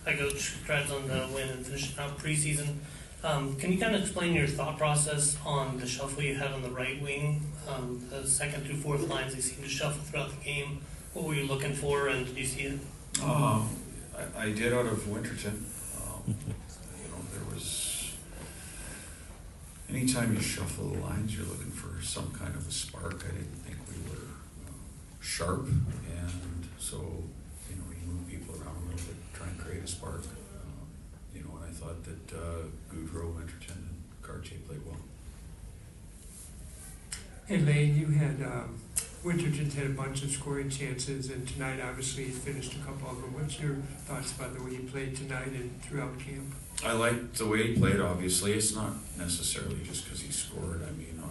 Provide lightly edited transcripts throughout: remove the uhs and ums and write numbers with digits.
Hi, Coach. Congrats on the win and finishing out preseason. Can you kind of explain your thought process on the shuffle you had on the right wing? The second through fourth lines, they seem to shuffle throughout the game. What were you looking for, and did you see it? I did out of Winterton. There was, anytime you shuffle the lines, you're looking for some kind of a spark. I didn't think we were sharp, and so, you move people around a little bit, try and create a spark. And I thought that Goudreau, Winterton, and Cartier played well. Hey Lane, you had Winterton's had a bunch of scoring chances, and tonight obviously he finished a couple of them. What's your thoughts about the way he played tonight and throughout camp? I liked the way he played. Obviously, it's not necessarily just because he scored. I mean,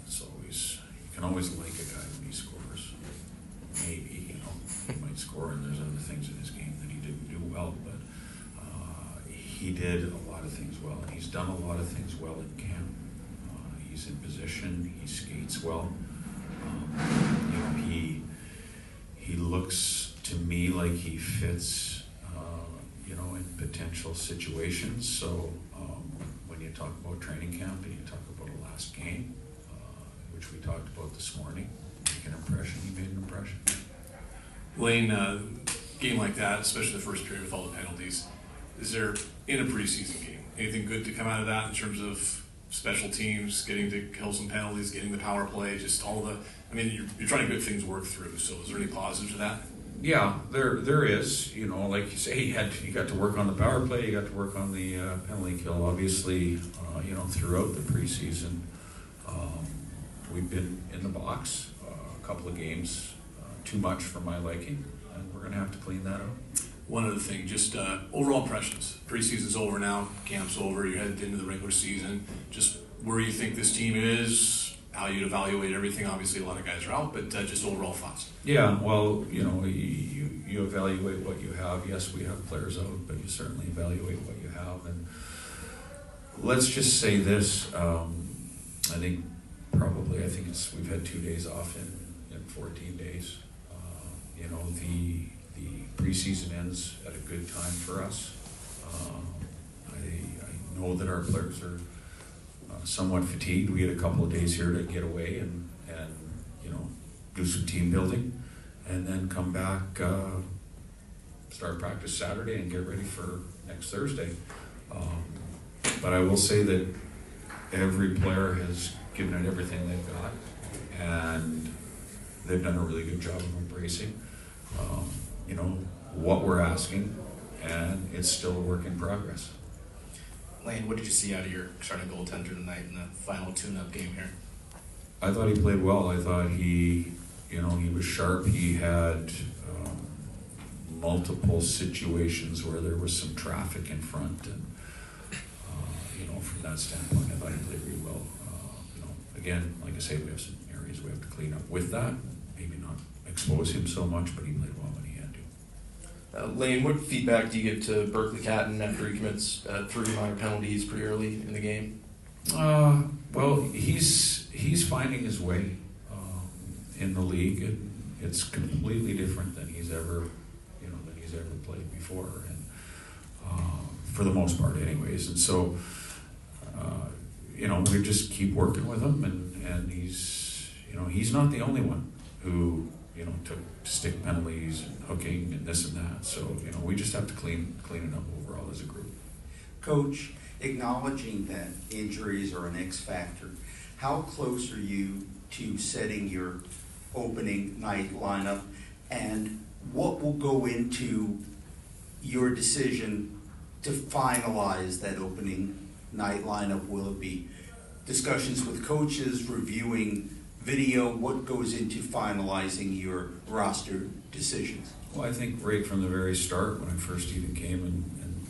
it's always, you can always like a guy when he scores. Maybe he might score, and there's other things in his game that he didn't do well, but he did a lot of things well, and he's done a lot of things well in camp. He's in position. He skates well. He looks to me like he fits, in potential situations. So when you talk about training camp and you talk about a last game, which we talked about this morning, make an impression. He made an impression. Lane, game like that, especially the first period with all the penalties, is there, in a preseason game, anything good to come out of that in terms of special teams, getting to kill some penalties, getting the power play, just all the, you're trying to get things worked through, so is there any positive to that? Yeah, there is. Like you say, you got to work on the power play, you got to work on the penalty kill. Obviously, throughout the preseason, we've been in the box a couple of games, too much for my liking, and we're going to have to clean that up. One other thing, just overall impressions. Preseason's over now, camp's over, you're headed into the regular season. Just where you think this team is, how you'd evaluate everything. Obviously, a lot of guys are out, but just overall thoughts. Yeah, well, you evaluate what you have. Yes, we have players out, but you certainly evaluate what you have. And let's just say this: I think we've had 2 days off in 14 days. The preseason ends at a good time for us. I know that our players are somewhat fatigued. We had a couple of days here to get away and do some team building, and then come back, start practice Saturday, and get ready for next Thursday. But I will say that every player has given it everything they've got, and they've done a really good job of embracing what we're asking, and it's still a work in progress. Lane, what did you see out of your starting goaltender tonight in the final tune-up game here? I thought he played well. I thought he was sharp. He had multiple situations where there was some traffic in front, and from that standpoint, I thought he played really well. Again, like I say, we have some areas we have to clean up with that. Maybe not expose him so much, but he played well when he had to. Lane, what feedback do you give to Berkeley Catton after he commits 3 minor penalties pretty early in the game? Well, he's finding his way in the league, and it's completely different than he's ever played before, and for the most part, anyways. And so, we just keep working with him, and he's not the only one who took stick penalties and hooking and this and that. So, we just have to clean it up overall as a group. Coach, acknowledging that injuries are an X factor, how close are you to setting your opening night lineup, and what will go into your decision to finalize that opening night lineup? Will it be discussions with coaches, reviewing video? What goes into finalizing your roster decisions? Well, I think right from the very start, when I first even came and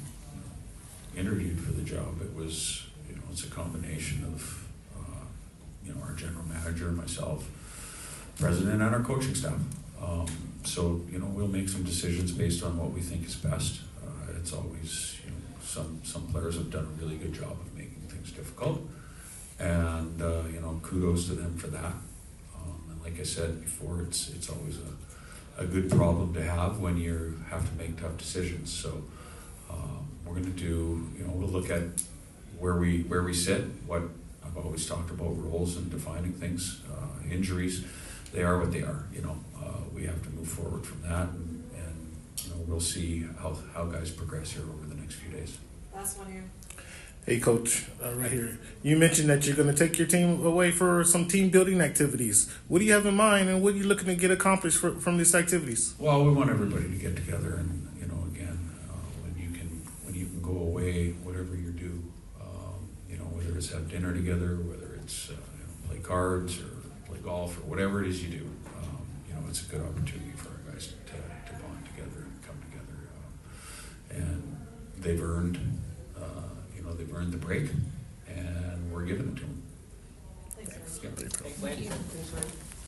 interviewed for the job, it was, it's a combination of, our general manager, myself, president, and our coaching staff. So, we'll make some decisions based on what we think is best. It's always, some players have done a really good job of making things difficult, and, kudos to them for that. And like I said before, it's always a good problem to have when you have to make tough decisions. So, We're going to do, we'll look at where we sit, what I've always talked about, roles and defining things, injuries. They are what they are, we have to move forward from that, and we'll see how guys progress here over the next few days. Last one here. Hey, Coach, right here. You mentioned that you're going to take your team away for some team building activities. What do you have in mind, and what are you looking to get accomplished from these activities? Well, we want everybody to get together, and again, when you can go away, whatever you do, whether it's have dinner together, whether it's play cards or play golf or whatever it is you do, it's a good opportunity for our guys to bond together and come together, and they've earned the break, and we're giving it to them. Thanks, Yeah. Thank you.